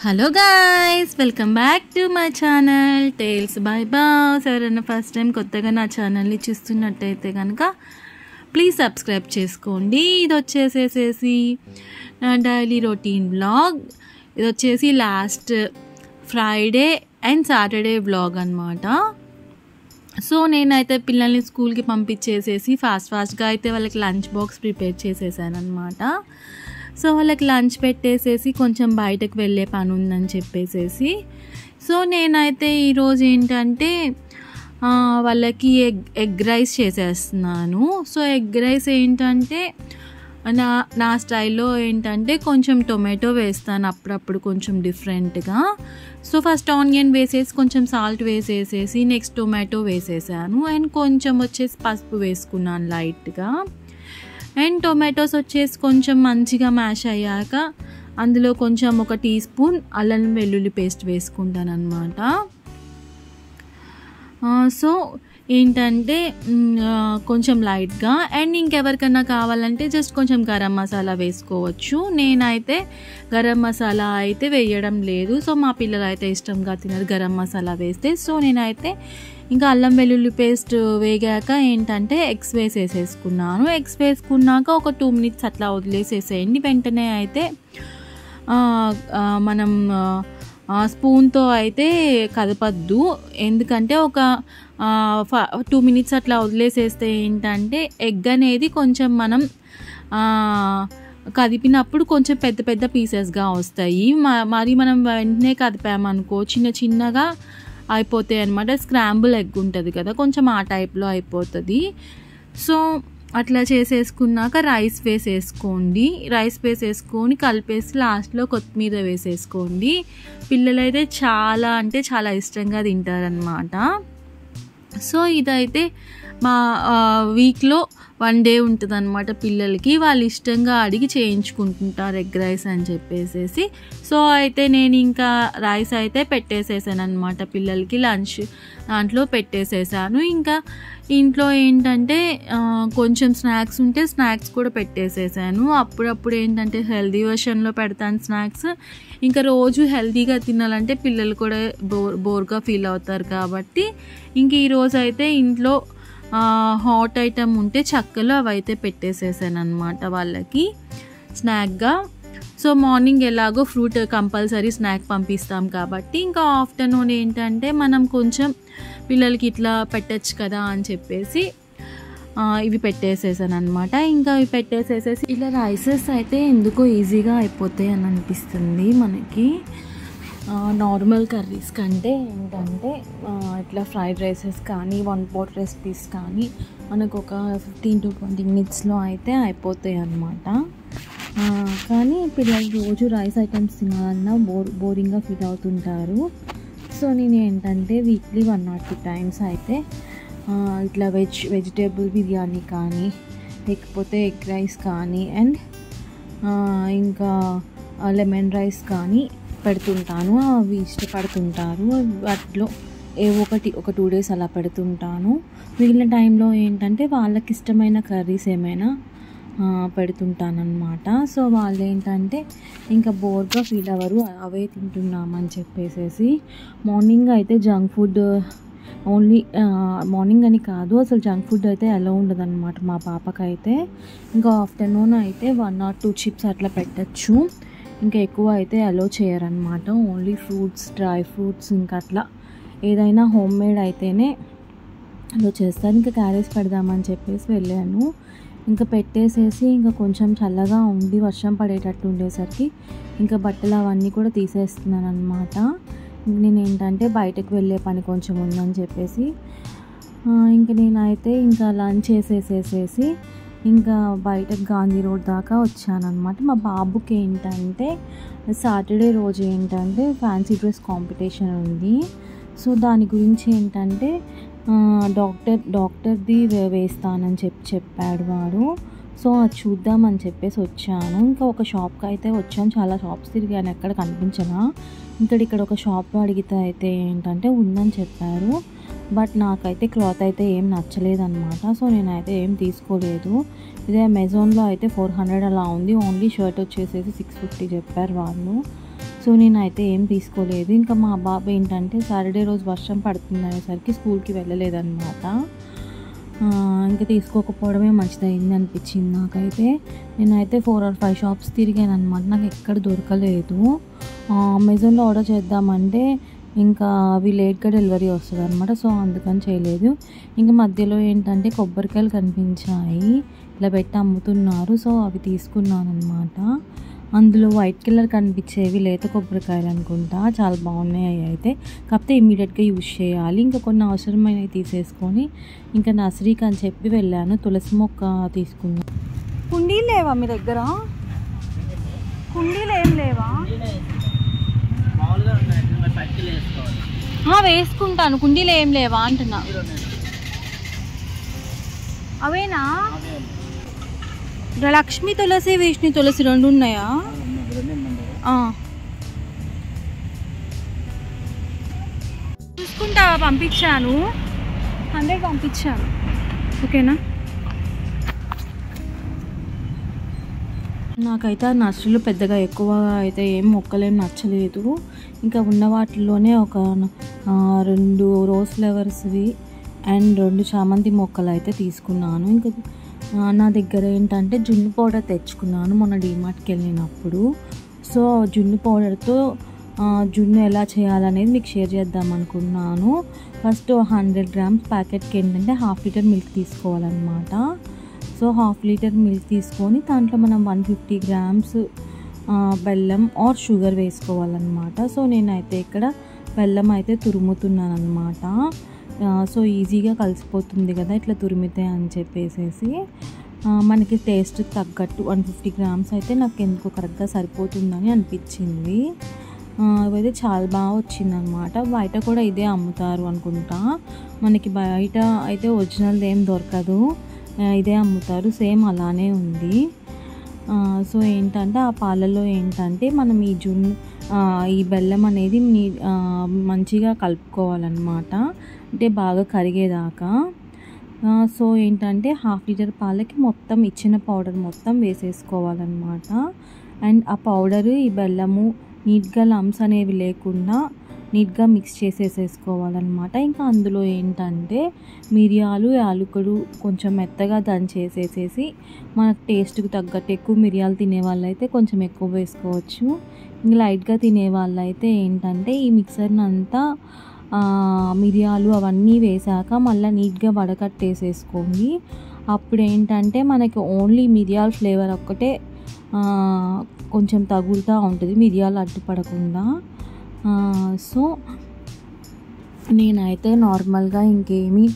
Hello guys, welcome back to my channel tales by boss. ఎవరైనా first time కొత్తగా నా ఛానల్ని చూస్తున్నట్టయితే కనుక ప్లీజ్ సబ్స్క్రైబ్ చేసుకోండి. ఇది వచ్చేసేసి నా డైలీ రొటీన్ వ్లాగ్. ఇది వచ్చేసి last Friday and Saturday vlog అనమాట. సో నేనైతే పిల్లల్ని స్కూల్కి పంపించేసేసి ఫాస్ట్గా అయితే వాళ్ళకి లంచ్ బాక్స్ ప్రిపేర్ చేసేసాను అనమాట. సో వాళ్ళకి లంచ్ పెట్టేసేసి కొంచెం బయటకు వెళ్ళే పని ఉందని చెప్పేసేసి సో నేనైతే ఈరోజు ఏంటంటే వాళ్ళకి ఎగ్ రైస్ చేసేస్తున్నాను. సో ఎగ్ రైస్ ఏంటంటే నా స్టైల్లో ఏంటంటే కొంచెం టొమాటో వేస్తాను అప్పుడప్పుడు కొంచెం డిఫరెంట్గా. సో ఫస్ట్ ఆనియన్ వేసేసి కొంచెం సాల్ట్ వేసేసేసి నెక్స్ట్ టొమాటో వేసేసాను అండ్ కొంచెం వచ్చేసి పసుపు వేసుకున్నాను లైట్గా. అండ్ టొమాటోస్ వచ్చేసి కొంచెం మంచిగా మ్యాష్ అయ్యాక అందులో కొంచెం 1 టీ స్పూన్ అల్లం వెల్లుల్లి పేస్ట్ వేసుకుంటాను అనమాట. సో ఏంటంటే కొంచెం లైట్గా అండ్ ఇంకెవరికైనా కావాలంటే జస్ట్ కొంచెం గరం మసాలా వేసుకోవచ్చు. నేనైతే గరం మసాలా అయితే వేయడం లేదు. సో మా పిల్లలు అయితే ఇష్టంగా తినరు గరం మసాలా వేస్తే. సో నేనైతే ఇంకా అల్లం వెల్లుల్లి పేస్ట్ వేగాక ఏంటంటే ఎగ్స్ వేసేసుకున్నాను. ఎగ్స్ వేసుకున్నాక ఒక 2 మినిట్స్ అట్లా వదిలేసేసేయండి. వెంటనే అయితే మనం స్పూన్తో అయితే కదపద్దు, ఎందుకంటే ఒక 2 మినిట్స్ అట్లా వదిలేసేస్తే ఏంటంటే ఎగ్ అనేది కొంచెం మనం కదిపినప్పుడు కొంచెం పెద్ద పీసెస్గా వస్తాయి. మరి మనం వెంటనే కదిపామనుకో చిన్నగా అయిపోతాయి అనమాట. స్క్రాంబుల్ ఎగ్ ఉంటుంది కదా, కొంచెం ఆ టైప్లో అయిపోతుంది. సో అట్లా చేసేసుకున్నాక రైస్ వేసేసుకోండి. రైస్ వేసేసుకొని కలిపేసి లాస్ట్లో కొత్తిమీర వేసేసుకోండి. పిల్లలైతే చాలా ఇష్టంగా తింటారనమాట. సో ఇదైతే మా వీక్లో 1 డే ఉంటుంది అనమాట. పిల్లలకి వాళ్ళు ఇష్టంగా అడిగి చేయించుకుంటుంటారు ఎగ్ రైస్ అని చెప్పేసేసి. సో అయితే నేను ఇంకా రైస్ అయితే పెట్టేసేసాను అనమాట. పిల్లలకి లంచ్ దాంట్లో పెట్టేసేసాను. ఇంకా ఇంట్లో ఏంటంటే కొంచెం స్నాక్స్ ఉంటే స్నాక్స్ కూడా పెట్టేసేసాను. అప్పుడప్పుడు ఏంటంటే హెల్దీ వర్షన్లో పెడతాను స్నాక్స్. ఇంకా రోజు హెల్దీగా తినాలంటే పిల్లలు కూడా బోర్గా ఫీల్ అవుతారు కాబట్టి ఇంక ఈరోజు అయితే ఇంట్లో హాట్ ఐటమ్ ఉంటే చక్కలు అవి అయితే పెట్టేసేసాను అనమాట వాళ్ళకి స్నాక్గా. సో మార్నింగ్ ఎలాగో ఫ్రూట్ కంపల్సరీ స్నాక్ పంపిస్తాం కాబట్టి ఇంకా ఆఫ్టర్నూన్ ఏంటంటే మనం కొంచెం పిల్లలకి ఇట్లా పెట్టచ్చు కదా అని చెప్పేసి ఇవి పెట్టేసేసాను అనమాట. ఇంకా ఇవి పెట్టేసేసేసి ఇలా రైసెస్ అయితే ఎందుకో ఈజీగా అయిపోతాయి అని అనిపిస్తుంది మనకి నార్మల్ కర్రీస్ కంటే. ఏంటంటే ఇట్లా ఫ్రైడ్ రైసెస్ కానీ 1 pot రెసిపీస్ కానీ మనకు ఒక 15 to 20 మినిట్స్లో అయితే అయిపోతాయి అన్నమాట. కానీ పిల్లలు రోజు రైస్ ఐటమ్స్ తినాలన్నా బోరింగ్గా ఫీల్ అవుతుంటారు. సో నేను ఏంటంటే వీక్లీ 1 or 2 times అయితే ఇట్లా వెజిటేబుల్ బిర్యానీ కానీ లేకపోతే ఎగ్ రైస్ కానీ అండ్ ఇంకా లెమన్ రైస్ కానీ పెడుతుంటాను. అవి ఇష్టపడుతుంటారు. వాటిలో ఒక 2 days అలా పెడుతుంటాను. మిగిలిన టైంలో ఏంటంటే వాళ్ళకి ఇష్టమైన కర్రీస్ ఏమైనా పెడుతుంటానన్నమాట. సో వాళ్ళు ఏంటంటే ఇంకా బోర్గా ఫీల్ అవ్వరు అవే తింటున్నామని చెప్పేసేసి. మార్నింగ్ అయితే జంక్ ఫుడ్ ఓన్లీ మార్నింగ్ అని కాదు, అసలు జంక్ ఫుడ్ అయితే అలో ఉండదు అనమాట మా పాపకైతే. ఇంకా ఆఫ్టర్నూన్ అయితే 1 or 2 chips అట్లా పెట్టచ్చు. ఇంకా ఎక్కువ అయితే అలో చేయరనమాట. ఓన్లీ ఫ్రూట్స్, డ్రై ఫ్రూట్స్ ఇంకా అట్లా ఏదైనా హోమ్ మేడ్ అయితేనే అలో చేస్తాను. ఇంకా క్యారేజ్ పెడదామని చెప్పేసి వెళ్ళాను. ఇంకా పెట్టేసేసి ఇంకా కొంచెం చల్లగా ఉండి వర్షం పడేటట్టు ఉండేసరికి ఇంకా బట్టలు అవన్నీ కూడా తీసేస్తున్నాను అనమాట. నేను ఏంటంటే బయటకు వెళ్ళే పని కొంచెం ఉందని చెప్పేసి ఇంకా నేనైతే ఇంకా లంచ్ చేసేసేసి ఇంకా బయట గాంధీ రోడ్ దాకా వచ్చానమాట. మా బాబుకి ఏంటంటే సాటర్డే రోజు ఏంటంటే ఫ్యాన్సీ డ్రెస్ కాంపిటీషన్ ఉంది. సో దాని గురించి ఏంటంటే డాక్టర్ది వేస్తానని చెప్పాడు వాడు. సో అది చూద్దామని చెప్పేసి వచ్చాను. ఇంకా ఒక షాప్కి అయితే వచ్చాను. చాలా షాప్స్ తిరిగాను, ఎక్కడ కనిపించనా. ఇక్కడ ఒక షాప్ అడిగితే అయితే ఏంటంటే ఉందని చెప్పారు. బట్ నాకైతే క్లాత్ అయితే ఏం నచ్చలేదన్నమాట. సో నేనైతే ఏం తీసుకోలేదు. ఇదే అమెజాన్లో అయితే 400 అలా ఉంది. ఓన్లీ షర్ట్ వచ్చేసేసి 650 చెప్పారు వాళ్ళు. సో నేనైతే ఏం తీసుకోలేదు. ఇంకా మా బాబు ఏంటంటే సాటర్డే రోజు వర్షం పడుతుంది అనేసరికి స్కూల్కి వెళ్ళలేదన్నమాట. ఇంకా తీసుకోకపోవడమే మంచిదైంది అనిపించింది నాకైతే. నేనైతే 4 or 5 షాప్స్ తిరిగాను అనమాట. నాకు ఎక్కడ దొరకలేదు. అమెజాన్లో ఆర్డర్ చేద్దామంటే ఇంకా అవి లేట్గా డెలివరీ వస్తుంది అనమాట. సో అందుకని చేయలేదు. ఇంకా మధ్యలో ఏంటంటే కొబ్బరికాయలు కనిపించాయి, ఇలా పెట్టి అమ్ముతున్నారు. సో అవి తీసుకున్నాను అనమాట. అందులో వైట్ కలర్ కనిపించేవి లేత కొబ్బరికాయలు అనుకుంటా, చాలా బాగున్నాయి అయితే. కాకపోతే ఇమ్మీడియట్గా యూజ్ చేయాలి. ఇంకా కొన్ని అవసరమైనవి తీసేసుకొని ఇంకా నర్సరీకి అని చెప్పి వెళ్ళాను. తులసి మొక్క తీసుకున్నాను. కుండీలు లేవా మీ దగ్గర? కుండీలు ఏం లేవా? వేసుకుంటాను. కుండీలు ఏం లేవా అంటున్నా. అవేనా? లక్ష్మీ తులసి, విష్ణు తులసి రెండు ఉన్నాయా? చూసుకుంటావా? పంపించాను, 100 పంపించాను. ఓకేనా? నాకైతే ఆ నర్సరీలో పెద్దగా ఎక్కువ అయితే ఏం మొక్కలేం నచ్చలేదు. ఇంకా ఉన్న వాటిల్లోనే ఒక 2 రోజ్ ఫ్లవర్స్వి అండ్ 2 చామంతి మొక్కలు అయితే తీసుకున్నాను. ఇంకా నా దగ్గర ఏంటంటే జున్ను పౌడర్ తెచ్చుకున్నాను మొన్న డీమార్ట్కి వెళ్ళినప్పుడు. సో జున్ను పౌడర్తో జున్ను ఎలా చేయాలనేది మీకు షేర్ చేద్దాం అనుకున్నాను. ఫస్ట్ 100 grams ప్యాకెట్కి ఏంటంటే 1/2 లీటర్ మిల్క్ తీసుకోవాలన్నమాట. సో 1/2 లీటర్ మిల్క్ తీసుకొని దాంట్లో మనం 150 grams బెల్లం ఆర్ షుగర్ వేసుకోవాలన్నమాట. సో నేనైతే ఇక్కడ బెల్లం అయితే తురుముతున్నాను అనమాట. సో ఈజీగా కలిసిపోతుంది కదా ఇట్లా తురిమితే అని చెప్పేసి. మనకి టేస్ట్ తగ్గట్టు 150 grams అయితే నాకు ఎందుకు కరెక్ట్గా సరిపోతుందని అనిపించింది. ఇవైతే చాలా బాగా వచ్చిందనమాట. బయట కూడా ఇదే అమ్ముతారు అనుకుంటా. మనకి బయట అయితే ఒరిజినల్ ఏం దొరకదు, ఇదే అమ్ముతారు. సేమ్ అలానే ఉంది. సో ఏంటంటే ఆ పాలలో ఏంటంటే మనం ఈ బెల్లం అనేది మంచిగా కలుపుకోవాలన్నమాట, అంటే బాగా కరిగేదాకా. సో ఏంటంటే 1/2 లీటర్ పాలకి మొత్తం ఇచ్చిన పౌడర్ మొత్తం వేసేసుకోవాలన్నమాట. అండ్ ఆ పౌడరు ఈ బెల్లము నీట్గా లమ్స్ అనేవి లేకుండా నీట్గా మిక్స్ చేసేసుకోవాలన్నమాట. ఇంకా అందులో ఏంటంటే మిరియాలు, యాలకులు కొంచెం మెత్తగా దంచేసేసి మనకు టేస్ట్కి తగ్గట్టు, ఎక్కువ మిరియాలు తినే వాళ్ళైతే కొంచెం ఎక్కువ వేసుకోవచ్చు. ఇంకా లైట్గా తినే వాళ్ళైతే ఏంటంటే ఈ మిక్సర్ని అంతా మిరియాలు అవన్నీ వేసాక మళ్ళీ నీట్గా వడకట్టేసేసుకోండి. అప్పుడు ఏంటంటే మనకి ఓన్లీ మిరియాల ఫ్లేవర్ ఒక్కటే కొంచెం తగులుతూ ఉంటుంది, మిరియాలు అడ్డుపడకుండా. సో నేనైతే నార్మల్గా ఇంకేమీ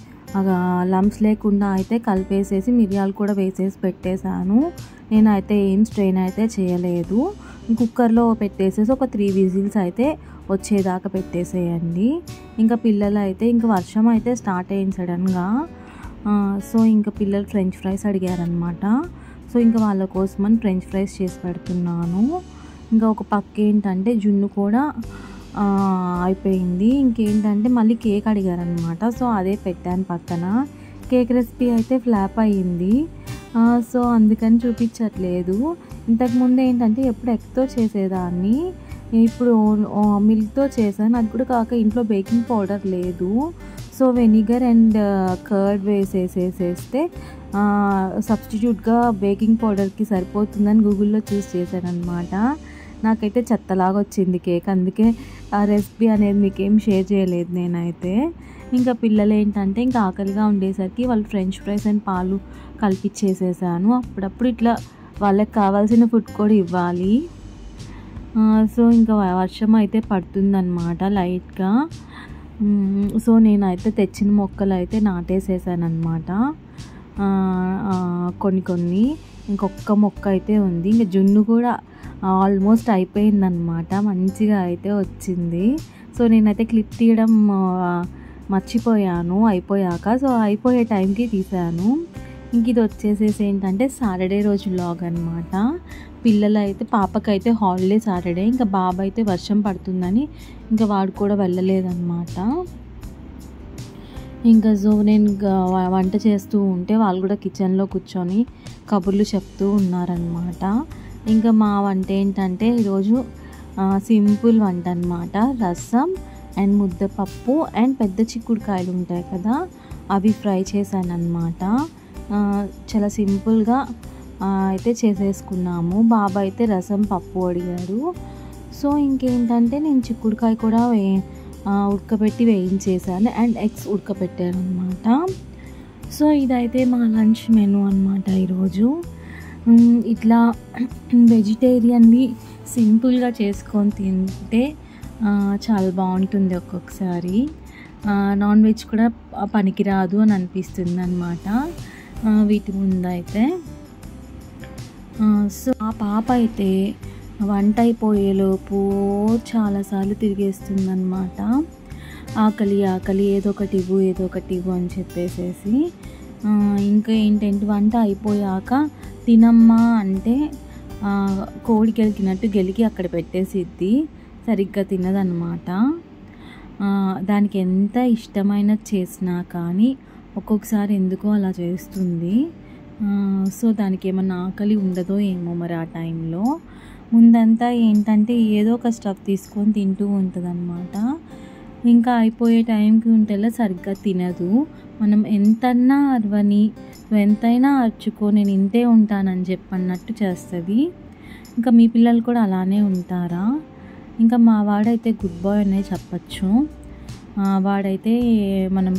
లమ్స్ లేకుండా అయితే కలిపేసేసి మిరియాలు కూడా వేసేసి పెట్టేశాను. నేనైతే ఏం స్ట్రెయిన్ అయితే చేయలేదు. కుక్కర్లో పెట్టేసేసి ఒక 3 విజిల్స్ అయితే వచ్చేదాకా పెట్టేసేయండి. ఇంకా పిల్లలు అయితే ఇంకా వర్షం అయితే స్టార్ట్ అయ్యింది సడన్గా. సో ఇంకా పిల్లలు ఫ్రెంచ్ ఫ్రైస్ అడిగారనమాట. సో ఇంకా వాళ్ళ కోసమని ఫ్రెంచ్ ఫ్రైస్ చేసి పెడుతున్నాను. ఇంకా ఒక పక్క ఏంటంటే జున్ను కూడా అయిపోయింది. ఇంకేంటంటే మళ్ళీ కేక్ అడిగారనమాట. సో అదే పెట్టాను పక్కన. కేక్ రెసిపీ అయితే ఫ్లాప్ అయ్యింది. సో అందుకని చూపించట్లేదు. ఇంతకుముందు ఏంటంటే ఎప్పుడు ఎగ్తో చేసేదాన్ని, ఇప్పుడు మిల్క్తో చేశాను. అది కూడా కాక ఇంట్లో బేకింగ్ పౌడర్ లేదు. సో వెనిగర్ అండ్ కర్డ్ వేసేసేస్తే సబ్స్టిట్యూట్గా బేకింగ్ పౌడర్కి సరిపోతుందని గూగుల్లో చూస్ చేశాను అనమాట. నాకైతే చెత్తలాగా వచ్చింది కేక్. అందుకే ఆ రెసిపీ అనేది మీకేం షేర్ చేయలేదు నేనైతే. ఇంకా పిల్లలు ఏంటంటే ఇంకా ఆకలిగా ఉండేసరికి వాళ్ళు ఫ్రెంచ్ ఫ్రైస్ అండ్ పాలు కలిపిచ్చేసేసాను. అప్పుడప్పుడు ఇట్లా వాళ్ళకి కావాల్సిన ఫుడ్ కూడా ఇవ్వాలి. సో ఇంకా వర్షం అయితే పడుతుందన్నమాట లైట్గా. సో నేనైతే తెచ్చిన మొక్కలు అయితే నాటేసేసాను అనమాట. కొన్ని ఇంకొక మొక్క అయితే ఉంది. ఇంకా జున్ను కూడా ఆల్మోస్ట్ అయిపోయిందనమాట, మంచిగా అయితే వచ్చింది. సో నేనైతే క్లిప్ తీయడం మర్చిపోయాను అయిపోయాక. సో అయిపోయే టైంకి తీసాను. ఇంక ఇది వచ్చేసేసి ఏంటంటే సాటర్డే రోజు వ్లాగ్ అనమాట. పిల్లలు అయితే పాపకైతే హాలిడే సాటర్డే, ఇంకా బాబు అయితే వర్షం పడుతుందని ఇంకా వాడు కూడా వెళ్ళలేదన్నమాట. ఇంకా సో నేను వంట చేస్తూ ఉంటే వాళ్ళు కూడా కిచెన్లో కూర్చొని కబుర్లు చెప్తూ ఉన్నారనమాట. ఇంకా మా వంట ఏంటంటే ఈరోజు సింపుల్ వంట అనమాట. రసం అండ్ ముద్దపప్పు అండ్ పెద్ద చిక్కుడుకాయలు ఉంటాయి కదా, అవి ఫ్రై చేశాను అనమాట. చాలా సింపుల్గా అయితే చేసేసుకున్నాము. బాబా అయితే రసం పప్పు అడిగారు. సో ఇంకేంటంటే నేను చిక్కుడుకాయ కూడా ఉడకబెట్టి వేయించేసాను అండ్ ఎగ్స్ ఉడకబెట్టాను అనమాట. సో ఇదైతే మా లంచ్ మెనూ అనమాట ఈరోజు. ఇట్లా వెజిటేరియన్వి సింపుల్గా చేసుకొని తింటే చాలా బాగుంటుంది. ఒక్కొక్కసారి నాన్ వెజ్ కూడా పనికిరాదు అని అనిపిస్తుంది అనమాట వీటి ముందైతే. సో ఆ పాప అయితే వంట అయిపోయేలోపు చాలాసార్లు తిరిగేస్తుంది అనమాట. ఆకలి ఆకలి ఏదో ఒకటి ఇవ్వు అని చెప్పేసేసి. ఇంకా ఏంటంటే వంట అయిపోయాక తినమ్మా అంటే కోడి గెలికి అక్కడ పెట్టేసిద్ది, సరిగ్గా తినదన్నమాట. దానికి ఎంత ఇష్టమైనది చేసినా కానీ ఒక్కొక్కసారి ఎందుకో అలా చేస్తుంది. సో దానికి ఏమన్నా ఆకలి ఉండదో ఏమో మరి ఆ టైంలో. ముందంతా ఏంటంటే ఏదో ఒక స్టఫ్ తీసుకొని తింటూ ఉంటుంది అనమాట. ఇంకా అయిపోయే టైంకి ఉంటేలా సరిగ్గా తినదు. మనం ఎంతన్నా అరవని, ఎంతైనా అరుచుకో నేను ఇంతే ఉంటానని చెప్పన్నట్టు చేస్తుంది. ఇంకా మీ పిల్లలు కూడా అలానే ఉంటారా? ఇంకా మా వాడైతే గుడ్ బాయ్ అనే చెప్పచ్చు. వాడైతే మనం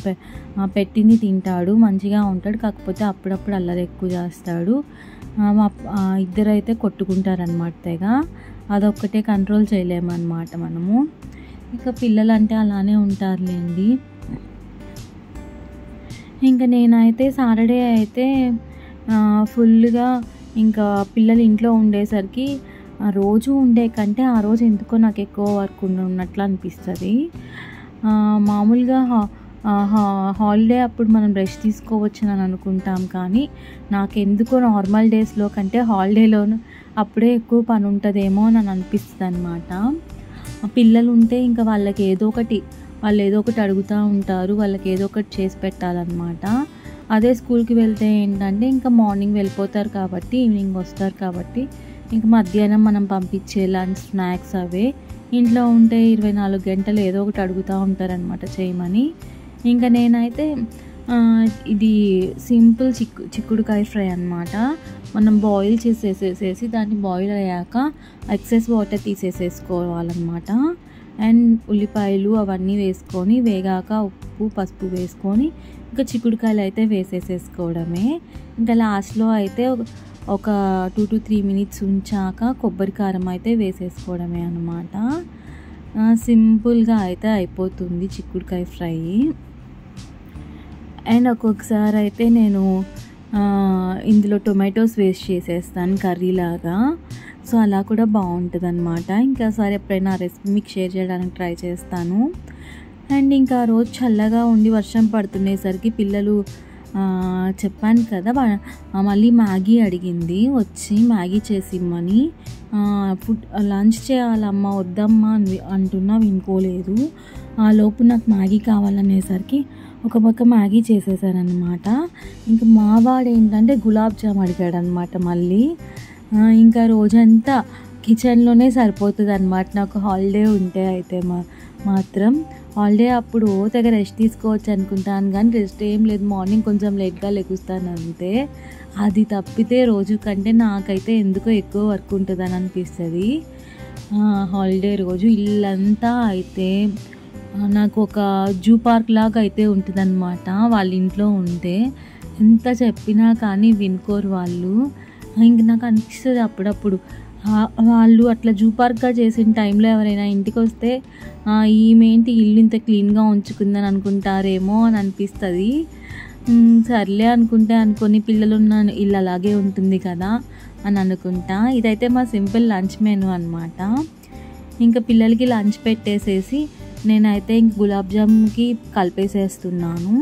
పెట్టింది తింటాడు, మంచిగా ఉంటాడు. కాకపోతే అప్పుడప్పుడు అల్లరి ఎక్కువ చేస్తాడు. ఇద్దరైతే కొట్టుకుంటారనమాట తెగ. అదొక్కటే కంట్రోల్ చేయలేమన్నమాట మనము. ఇంకా పిల్లలు అంటే అలానే ఉంటారులేండి. ఇంకా నేనైతే సాటర్డే అయితే ఫుల్గా ఇంకా పిల్లలు ఇంట్లో ఉండేసరికి రోజు ఉండే కంటే ఆ రోజు ఎందుకో నాకు ఎక్కువ వర్క్ ఉన్నట్లు అనిపిస్తుంది. మామూలుగా హాలిడే అప్పుడు మనం రెస్ట్ తీసుకోవచ్చు అని అనుకుంటాం, కానీ నాకెందుకో నార్మల్ డేస్లో కంటే హాలిడేలోనూ అప్పుడే ఎక్కువ పని ఉంటుందేమో అని అనిపిస్తుంది అనమాట. పిల్లలు ఉంటే ఇంకా వాళ్ళు ఏదో ఒకటి అడుగుతూ ఉంటారు, వాళ్ళకి ఏదో ఒకటి చేసి పెట్టాలన్నమాట. అదే స్కూల్కి వెళ్తే ఏంటంటే ఇంకా మార్నింగ్ వెళ్ళిపోతారు కాబట్టి ఈవినింగ్ వస్తారు కాబట్టి ఇంకా మధ్యాహ్నం మనం పంపించే లంచ్ స్నాక్స్ అవే. ఇంట్లో ఉంటే 24 గంటలు ఏదో ఒకటి అడుగుతూ ఉంటారనమాట చేయమని. ఇంకా నేనైతే ఇది సింపుల్ చిక్కుడుకాయ ఫ్రై అనమాట. మనం బాయిల్ చేసేసేసి దాన్ని బాయిల్ అయ్యాక ఎక్సెస్ వాటర్ తీసేసేసుకోవాలన్నమాట. అండ్ ఉల్లిపాయలు అవన్నీ వేసుకొని వేగాక ఉప్పు పసుపు వేసుకొని ఇంకా చిక్కుడుకాయలు అయితే వేసేసేసుకోవడమే. ఇంకా లాస్ట్లో అయితే ఒక 2 to 3 minutes ఉంచాక కొబ్బరి కారం అయితే వేసేసుకోవడమే అన్నమాట. సింపుల్గా అయితే అయిపోతుంది చిక్కుడుకాయ ఫ్రై. అండ్ ఒక్కొక్కసారి అయితే నేను ఇందులో టొమాటోస్ వేస్ట్ చేసేస్తాను కర్రీలాగా. సో అలా కూడా బాగుంటుంది అనమాట. ఇంకాసారి ఎప్పుడైనా ఆ రెసిపీ మీకు షేర్ చేయడానికి ట్రై చేస్తాను. అండ్ ఇంకా రోజు చల్లగా ఉండి వర్షం పడుతుండేసరికి పిల్లలు చెప్పాను కదా, మళ్ళీ మ్యాగీ అడిగింది, వచ్చి మ్యాగీ చేసి ఇమ్మని. ఫుడ్ లంచ్ చేయాలమ్మా వద్దమ్మా అని అంటున్నా వినుకోలేదు. ఆ లోపు నాకు మ్యాగీ కావాలనేసరికి ఒక పక్క మ్యాగీ చేసేసారనమాట. ఇంకా మా వాడు ఏంటంటే గులాబ్ జామ్ అడిగాడు అనమాట మళ్ళీ. ఇంకా రోజంతా కిచెన్లోనే సరిపోతుంది అనమాట నాకు హాలిడే ఉంటే అయితే మాత్రం. హాలిడే అప్పుడు తెగ రెస్ట్ తీసుకోవచ్చు అనుకుంటాను, కానీ రెస్ట్ ఏం లేదు. మార్నింగ్ కొంచెం లేట్గా లెగుస్తాను అంతే. అది తప్పితే రోజు కంటే నాకైతే ఎందుకో ఎక్కువ వర్క్ ఉంటుందని అనిపిస్తుంది. హాలిడే రోజు ఇల్లంతా అయితే నాకు ఒక జూ పార్క్ లాగా అయితే ఉంటుంది అనమాట. వాళ్ళ ఇంట్లో ఉంటే ఎంత చెప్పినా కానీ వినుకోరు వాళ్ళు. ఇంక నాకు అనిపిస్తుంది అప్పుడప్పుడు వాళ్ళు అట్లా జూ పార్క్గా చేసిన టైంలో ఎవరైనా ఇంటికి వస్తే ఈమెంటి ఇల్లు ఇంత క్లీన్గా ఉంచుకుందని అనుకుంటారేమో అని అనిపిస్తుంది. సర్లే అనుకొని పిల్లలు ఉన్న ఇల్లు అలాగే ఉంటుంది కదా అని అనుకుంటా. ఇదైతే మా సింపుల్ లంచ్ మెనూ అనమాట. ఇంకా పిల్లలకి లంచ్ పెట్టేసేసి నేనైతే ఇంక గులాబ్ జామ్కి కలిపేసేస్తున్నాను.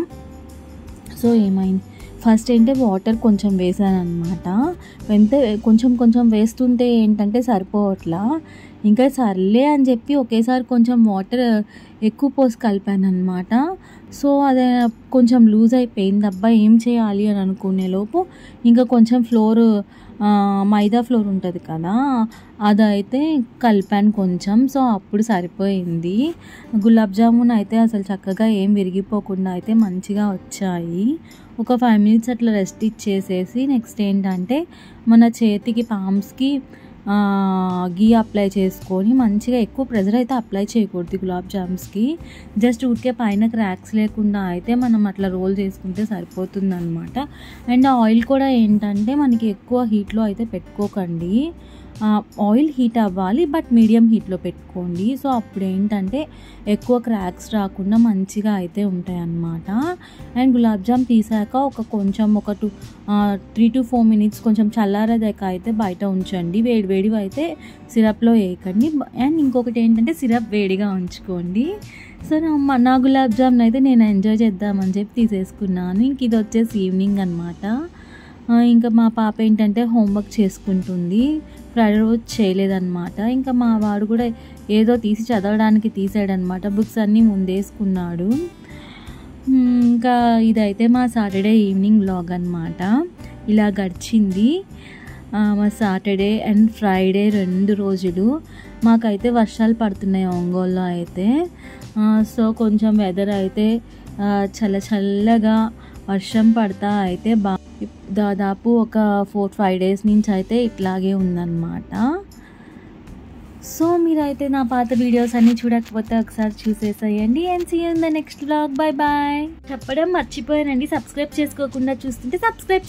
సో ఏమైంది, ఫస్ట్ ఏంటంటే వాటర్ కొంచెం వేసాను అనమాట. కొంచెం వేస్తుంటే ఏంటంటే సరిపోవట్లా. ఇంకా సర్లే అని చెప్పి ఒకేసారి కొంచెం వాటర్ ఎక్కువ పోసి కలిపాను అనమాట. సో అదే కొంచెం లూజ్ అయిపోయింది. అబ్బా ఏం చేయాలి అని అనుకునే లోపు ఇంకా కొంచెం ఫ్లోర్ మైదా ఫ్లోర్ ఉంటుంది కదా, అదైతే కలిపాను కొంచెం. సో అప్పుడు సరిపోయింది. గులాబ్ జామున్ అయితే అసలు చక్కగా ఏం విరిగిపోకుండా అయితే మంచిగా వచ్చాయి. ఒక 5 మినిట్స్ అట్లా రెస్ట్ ఇచ్చేసేసి నెక్స్ట్ ఏంటంటే మన చేతికి పామ్స్కి గీ అప్లై చేసుకొని మంచిగా, ఎక్కువ ప్రెజర్ అయితే అప్లై చేయకూడదు గులాబ్ జామ్స్కి. జస్ట్ ఊరికే పైన క్రాక్స్ లేకుండా అయితే మనం అట్లా రోల్ చేసుకుంటే సరిపోతుంది అనమాట. అండ్ ఆయిల్ కూడా ఏంటంటే మనకి ఎక్కువ హీట్లో అయితే పెట్టుకోకండి. ఆయిల్ హీట్ అవ్వాలి, బట్ మీడియం హీట్లో పెట్టుకోండి. సో అప్పుడు ఏంటంటే ఎక్కువ క్రాక్స్ రాకుండా మంచిగా అయితే ఉంటాయి అన్నమాట. అండ్ గులాబ్ జామ్ తీసాక ఒక 3 to 4 మినిట్స్ కొంచెం చల్లారేదాక అయితే బయట ఉంచండి. వేడివేడివి అయితే సిరప్లో వేయకండి. అండ్ ఇంకొకటి ఏంటంటే సిరప్ వేడిగా ఉంచుకోండి. సో నా గులాబ్ జామ్ని అయితే నేను ఎంజాయ్ చేద్దామని చెప్పి తీసేసుకున్నాను. ఇంక ఇది వచ్చేసి ఈవినింగ్ అనమాట. ఇంకా మా పాప ఏంటంటే హోంవర్క్ చేసుకుంటుంది. ఫ్రైడే రోజు చేయలేదన్నమాట. ఇంకా మా వాడు కూడా ఏదో తీసి చదవడానికి తీసాడనమాట. బుక్స్ అన్నీ ముందేసుకున్నాడు. ఇంకా ఇదైతే మా సాటర్డే ఈవినింగ్ వ్లాగ్ అనమాట. ఇలా గడిచింది మా సాటర్డే అండ్ ఫ్రైడే 2 రోజులు. మాకైతే వర్షాలు పడుతున్నాయి ఒంగోలులో అయితే. సో కొంచెం వెదర్ అయితే చల్లగా వర్షం పడతా అయితే దాదాపు ఒక 4-5 డేస్ నుంచి అయితే ఇట్లాగే ఉందన్నమాట. సో మీరైతే నా పాత వీడియోస్ అన్నీ చూడకపోతే ఒకసారి చూసేసేయండి. And see you in the next vlog. Bye bye. చెప్పడం మర్చిపోయానండి, సబ్స్క్రైబ్ చేసుకోకుండా చూస్తుంటే సబ్స్క్రైబ్